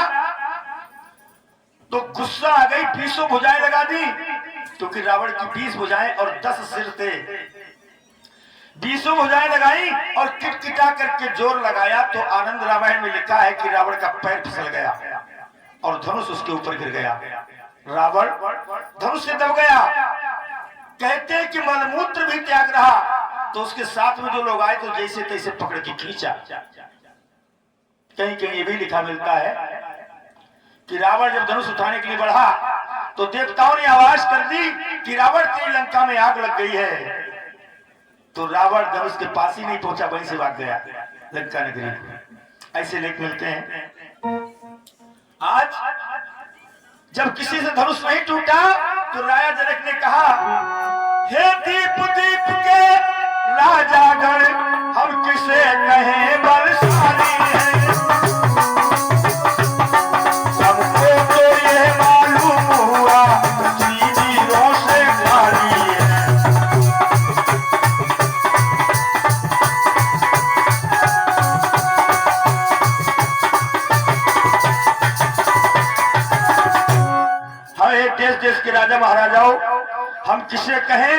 तो गुस्सा आ गई, 20 भुजाएं लगा दी, क्योंकि रावण की 20 भुजाएं और 10 सिर थे। 20 भुजाएं लगाई और किटकिटा करके जोर लगाया तो आनंद रामायण में लिखा है कि रावण का पैर फिसल गया और धनुष उसके ऊपर गिर गया। रावण धनुष से दब गया। कहते हैं कि मलमूत्र भी त्याग रहा। तो उसके साथ में जो लोग आए तो जैसे तैसे पकड़ के खींचा। कहीं कहीं ये भी लिखा मिलता है कि रावण जब धनुष उठाने के लिए बढ़ा तो देवताओं ने आवाज कर दी कि रावण तेरी लंका में आग लग गई है। तो रावण धनुष के पास ही नहीं पहुंचा, वहीं से भाग गया लंका नगरी। ऐसे लेख मिलते हैं। आज जब किसी से धनुष नहीं टूटा तो राजा जनक ने कहा, हे दीप दीप के राजागण, हम किसे कहें बलशाली है। सबको तो ये मालूम हुआ वीरों से खाली है। हमें देश देश के राजा महाराजाओं, हम किसे कहें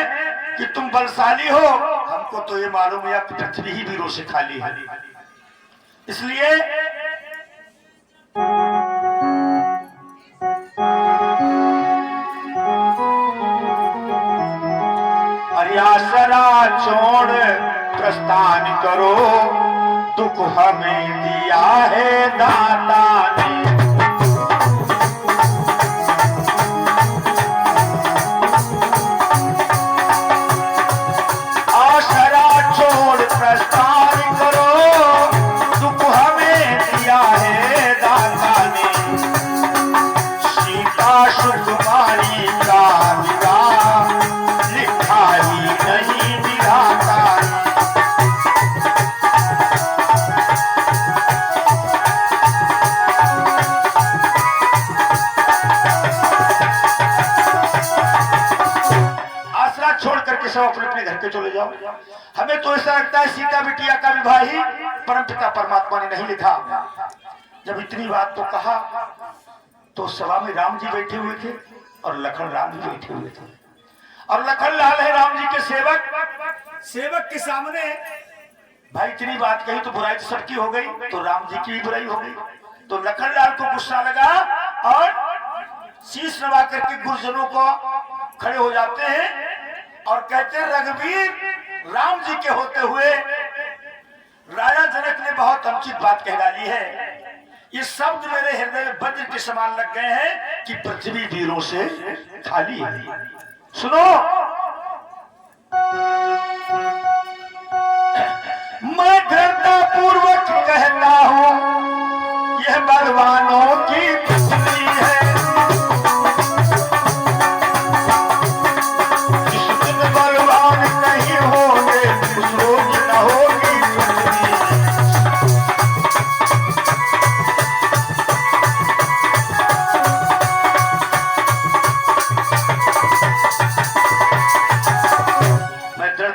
कि तुम बलशाली हो? हमको तो ये मालूम है कि पृथ्वी ही वीरों से खाली है। इसलिए आसरा छोड़ प्रस्थान करो, दुख हमें दिया है दाता ने। आसरा छोड़ प्रस्थान करो, दुख हमें दिया है दाता ने। सीता सुकुमारी का विवाह लिखाई नहीं विधाता। आसरा छोड़ करके सब अपने अपने घर के चले जाओ। हमें तो ऐसा लगता है सीता बिटिया का विवाह ही परमपिता परमात्मा ने नहीं लिखा। जब इतनी बात तो कहा तो सभा में राम जी बैठे हुए थे और लखन राम जी बैठे हुए थे। और लखन लाल है राम जी के सेवक। सेवक के सामने भाई इतनी बात कही तो बुराई तो सबकी हो गई, तो राम जी की भी बुराई हो गई। तो लखन लाल को गुस्सा लगा और शीश नवा करके गुरुजनों को खड़े हो जाते हैं और कहते हैं, रघुवीर राम जी के होते हुए राजा जनक ने बहुत अनुचित बात कह डाली है। ये शब्द मेरे हृदय में वज्र के समान लग गए हैं कि पृथ्वी वीरों से खाली है। सुनो, मैं दृढ़ता पूर्वक कहता हूं, यह बलवानों की पृथ्वी है। जिस दिन बलवान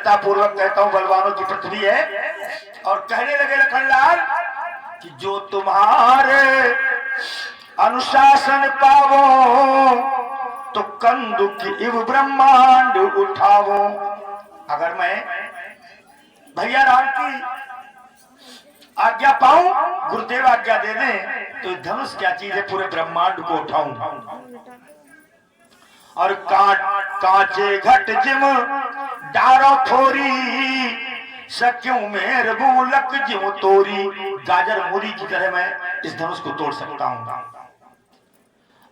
प्रसन्नता पूर्वक कहता हूं बलवानों की पृथ्वी है। और कहने लगे लखनलाल कि जो तुम्हारे अनुशासन पावो तो कंदुक इव ब्रह्मांड उठावो। अगर मैं भैया राम की आज्ञा पाऊं, गुरुदेव आज्ञा दे दें, तो धनुष क्या चीज है, पूरे ब्रह्मांड को उठाऊं। और कांचे घट जिम डारो फोरी सक्यों मेर बूलक जिम तोरी। गाजर मूली की तरह मैं इस धनुष को तोड़ सकता हूं।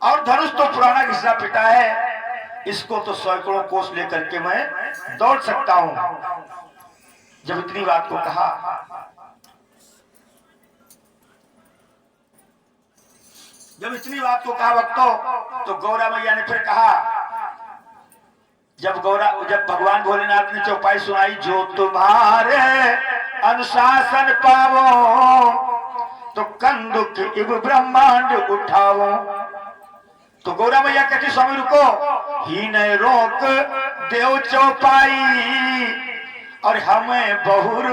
और धनुष तो पुराना घिसा पिटा है, इसको तो सैकड़ों कोस लेकर के मैं दौड़ सकता हूं। जब इतनी बात को कहा, भक्तों, तो गौरा मैया ने फिर कहा, जब भगवान भोलेनाथ ने चौपाई सुनाई, जो तुम्हारे अनुशासन पावो तो कंदुक इव ब्रह्मांड उठावो। तो गौरा मैया कहती स्वामी रुको, ही न रोक देव चौपाई और हमें बहुर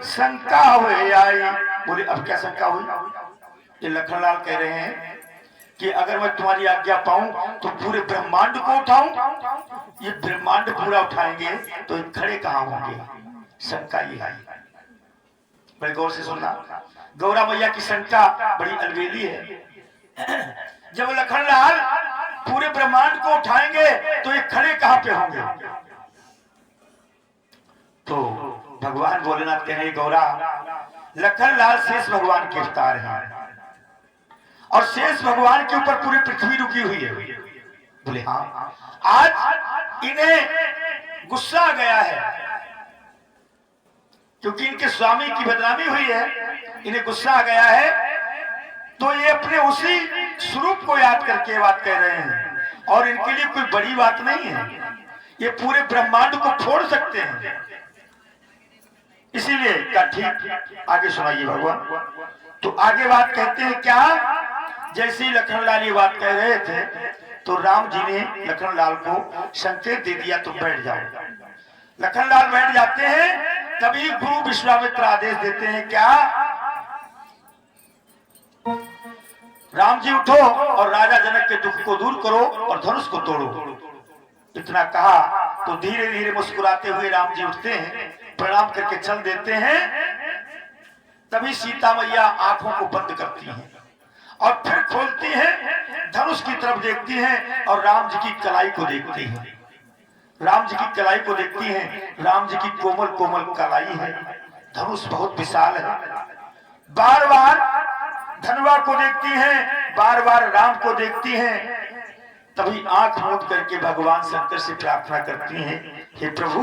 शंका हुई आई। बोले अब क्या शंका हुई? ये लखनलाल कह रहे हैं कि अगर मैं तुम्हारी आज्ञा पाऊं तो पूरे ब्रह्मांड को उठाऊं। ये ब्रह्मांड पूरा उठाएंगे तो खड़े कहां होंगे? शंका ये आई। बड़े गौर से सुनना, गौरा मैया की शंका बड़ी अलबेली है। जब लखनलाल पूरे ब्रह्मांड को उठाएंगे तो ये खड़े कहां पे होंगे? तो भगवान भोलेनाथ कहे, गौरा लखनलाल शेष भगवान के अवतार हैं और शेष भगवान के ऊपर पूरी पृथ्वी रुकी हुई है। बोले हाँ, आज इन्हें गुस्सा आ गया है क्योंकि इनके स्वामी की बदनामी हुई है, इन्हें गुस्सा आ गया है, तो ये अपने उसी स्वरूप को याद करके बात कह रहे हैं। और इनके लिए कोई बड़ी बात नहीं है, ये पूरे ब्रह्मांड को फोड़ सकते हैं। इसीलिए क्या ठीक, आगे सुनाइए भगवान। तो आगे बात कहते हैं क्या, जैसे ही लखनलाल ये बात कह रहे थे तो राम जी ने लखनलाल को संकेत दे दिया, तुम बैठ जाओ। लखनलाल बैठ जाते हैं, तभी गुरु विश्वामित्र आदेश देते हैं क्या, राम जी उठो और राजा जनक के दुख को दूर करो और धनुष को तोड़ो। इतना कहा तो धीरे धीरे मुस्कुराते हुए राम जी उठते हैं, प्रणाम करके चल देते हैं। तभी सीता मैया आंखों को बंद करती हैं और फिर खोलती हैं, धनुष की तरफ देखती हैं और राम जी की कलाई को देखती हैं। राम जी की कलाई को देखती हैं, राम जी की कोमल कोमल कलाई है, धनुष बहुत विशाल है। बार बार धनुआ को देखती हैं, बार बार राम को देखती हैं। तभी आंख मूंद करके भगवान शंकर से प्रार्थना करती हैं, हे प्रभु,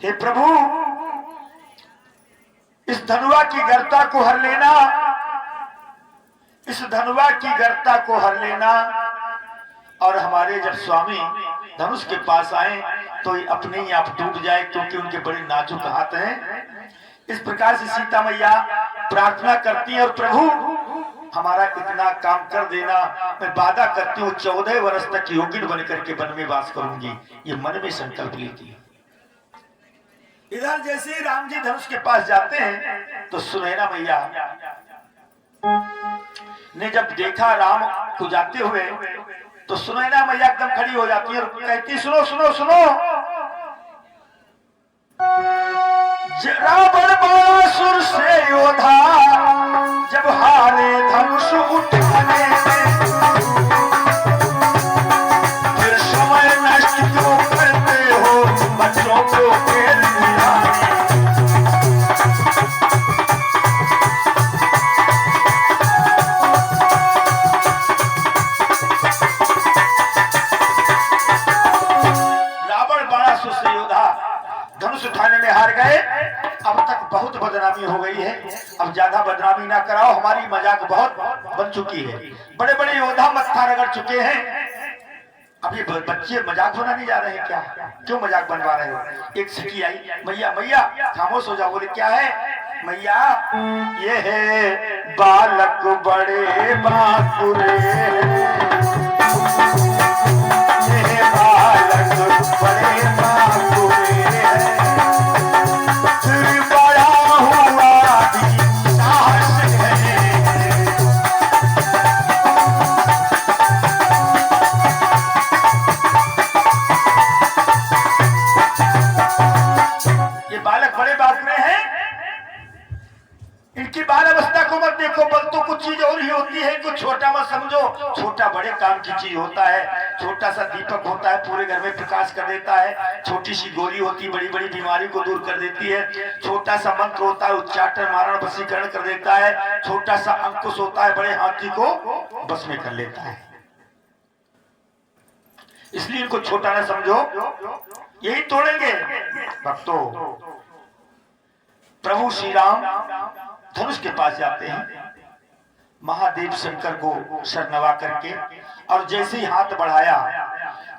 हे प्रभु, इस धनुआ की गर्ता को हर लेना, इस धनुआ की गर्ता को हर लेना। और हमारे जब स्वामी धनुष के पास आए तो ये अपने ही आप टूट जाए, क्योंकि उनके बड़े नाजुक हाथ हैं। इस प्रकार से सीता मैया प्रार्थना करती है, और प्रभु हमारा इतना काम कर देना, मैं वादा करती हूँ 14 वर्ष तक योगिन बन करके वन में वास करूंगी। ये मन में संकल्प लेती है। इधर जैसे ही राम जी धनुष के पास जाते हैं तो सुनैना मैया ने जब देखा राम को जाते हुए तो सुनैना मैया एकदम खड़ी हो जाती है और कहती, सुनो सुनो सुनो, रावण बासुर से योधा जब हारे धनुष उठाने फिर समय नष्ट क्यों करते हो बच्चों को खेल दिलाने। रावण बाणासुर से योधा धनुष उठाने में हार गए। अब तक बहुत बदनामी हो गई है, अब ज्यादा बदनामी ना कराओ, हमारी मजाक बहुत बन चुकी है। बड़े बड़े योद्धा मत्था रगड़ चुके हैं, अब ये बच्चे मजाक बनाने जा रहे हैं क्या? क्यों मजाक बनवा रहे हो? एक सिटी आई, मैया मैया खामोश हो जाओ। बोले क्या है? मैया ये है बालक बड़े बाकुरे, ये बालक बड़े बाकुरे। को मत देखो, बल तो कुछ चीज और ही होती है, कुछ छोटा मत समझो। छोटा बड़े काम की चीज होता है। छोटा सा दीपक होता है, पूरे घर में प्रकाश कर देता है। छोटी सी गोली होती है, बड़ी बड़ी बीमारी को दूर कर देती है। छोटा सा मंत्र होता है, उच्चाटन मारण वशीकरण कर देता है। छोटा सा अंकुश होता है, बड़े हाथी को बस में कर लेता है। इसलिए इनको छोटा ना समझो, यही तोड़ेंगे। भक्तों, प्रभु श्री राम धनुष के पास जाते हैं, महादेव शंकर को शरणवा करके, और जैसे ही हाथ बढ़ाया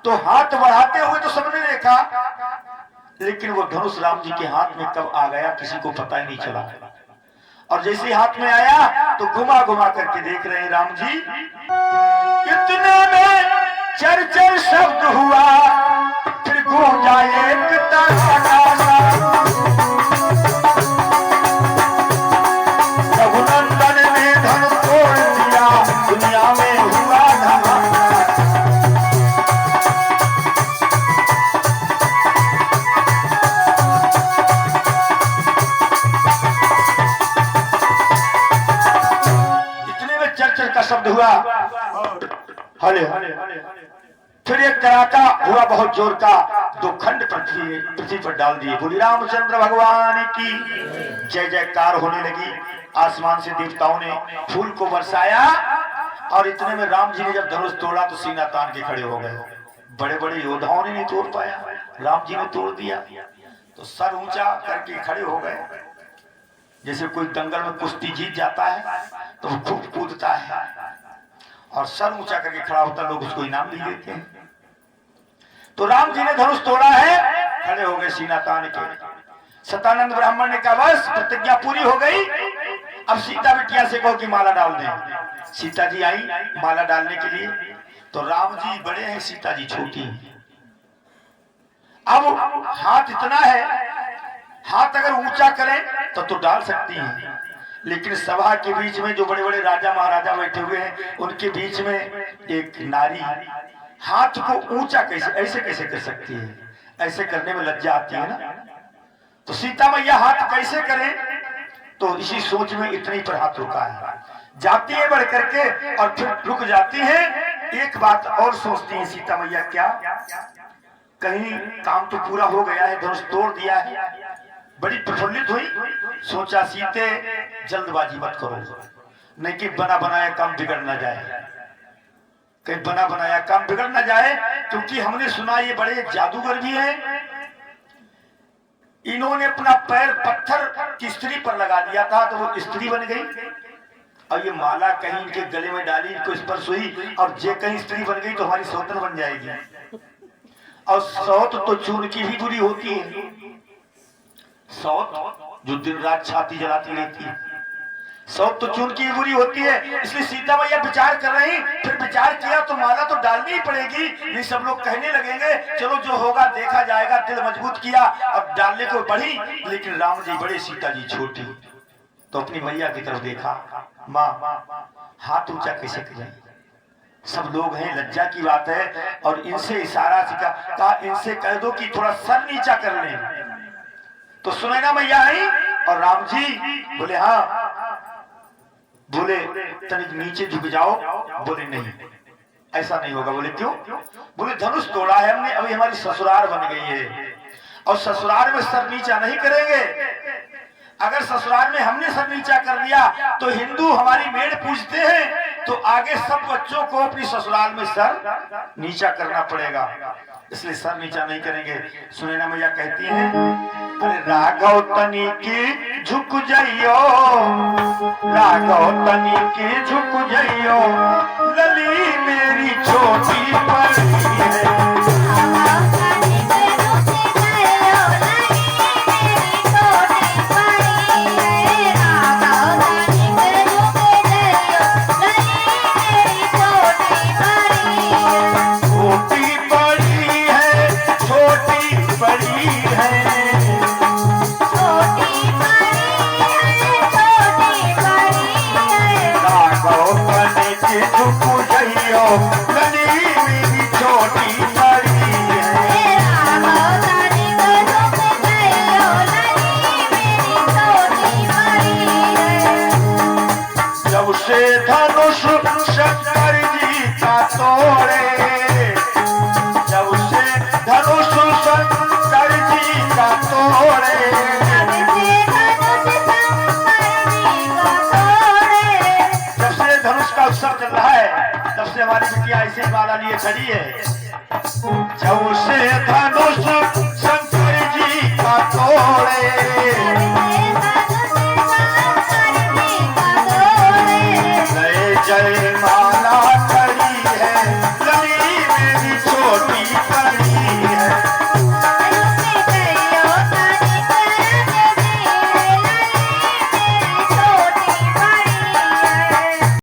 तो हाथ बढ़ाते हुए तो सबने देखा, लेकिन वो धनुष राम जी के हाथ में कब आ गया किसी को पता ही नहीं चला। और जैसे ही हाथ में आया तो घुमा घुमा करके देख रहे हैं राम जी। इतने में चर शब्द हुआ, फिर गूंजा एक तड़का, रघुनंदन ने धन तोड़ दिया, दुनिया में हुआ धमाका। इतने में चर का शब्द हुआ, हले फिर एक तड़ाका हुआ बहुत जोर का, दो खंड पृथ्वी पर डाल दिए। बोली रामचंद्र भगवान की जय जयकार होने लगी। आसमान से देवताओं ने फूल को बरसाया, और इतने में राम जी ने जब धनुष तोड़ा तो सीना तान के खड़े हो गए। बड़े बड़े योद्धाओं ने नहीं तोड़ पाया, राम जी ने तोड़ दिया तो सर ऊंचा करके खड़े हो गए। जैसे कोई दंगल में कुश्ती जीत जाता है तो वो खूब कूदता है और सर ऊंचा करके खड़ा होता, लोग उसको इनाम भी देते हैं। तो राम जी ने धनुष तोड़ा है, खड़े हो गए सीना तान के। सतानंद ब्राह्मण ने कहा बस प्रतिज्ञा पूरी हो गई, अब सीता बिटिया से कहो कि माला डाल दें। सीता जी आई माला डालने के लिए, तो राम जी बड़े हैं, सीता जी छोटी हैं। अब हाथ इतना है, हाथ अगर ऊंचा करें तो डाल सकती हैं, लेकिन सभा के बीच में जो बड़े बड़े राजा महाराजा बैठे हुए हैं, उनके बीच में एक नारी हाथ को ऊंचा कैसे ऐसे कैसे कर सकती है? ऐसे करने में लज्जा आती है ना। तो सीता मैया हाथ कैसे करें, तो इसी सोच में इतनी पर हाथ रुका है। जाती है बढ़ करके और फिर रुक जाती है। एक बात और सोचती है सीता मैया, क्या कहीं काम तो पूरा हो गया है, धनुष तोड़ दिया है। बड़ी प्रफुल्लित हुई, सोचा सीते जल्दबाजी मत करो, नहीं कि बना बनाया काम बिगड़ ना जाए, कहीं बना बनाया काम बिगड़ ना जाए। क्योंकि हमने सुना ये बड़े जादूगर भी हैं, इन्होंने अपना पैर पत्थर की स्त्री पर लगा दिया था तो वो स्त्री बन गई, और ये माला कहीं इनके गले में डाली, इनको स्पर्श हुई, और जे कहीं स्त्री बन गई तो हमारी सौतन बन जाएगी। और सौत तो चूर की भी बुरी होती है, सौत जो दिन रात छाती जलाती रहती है, सौत तो चून की बुरी होती है। इसलिए सीता मैया विचार कर रही, फिर विचार किया तो माला तो डालनी ही पड़ेगी, नहीं सब लोग कहने लगेंगे, चलो जो होगा देखा जाएगा। दिल मजबूत किया और डालने को बढ़ी, लेकिन राम जी बड़े, सीता जी छोटी। तो अपनी मैया की तरफ देखा, माँ हाथ ऊंचा कैसे करें, सब लोग हैं, लज्जा की बात है। और इनसे इशारा कहा, इनसे कह दो कि थोड़ा सर नीचा कर लें। तो सुनैना मैया आई और राम जी बोले हाँ, बोले तनिक नीचे झुक जाओ, बोले नहीं ऐसा नहीं होगा। बोले क्यों? बोले धनुष तोड़ा है हमने, अभी हमारी ससुराल बन गई है, और ससुराल में सर नीचा नहीं करेंगे। अगर ससुराल में हमने सर नीचा कर दिया तो हिंदू हमारी मेड़ पूजते हैं, तो आगे सब बच्चों को अपनी ससुराल में सर नीचा करना पड़ेगा, इसलिए सर नीचा नहीं करेंगे। सुनैना मैया कहती हैं, अरे राघव तनी की झुक जाइयो, राघव तनी की झुक जाइयो, लली मेरी छोटी परी है। छोटी हमारी बिटिया ऐसे माला लिए खड़ी है। जब से धनुष शंकर जी का तोड़े, जय माला खड़ी है गली में भी छोटी खड़ी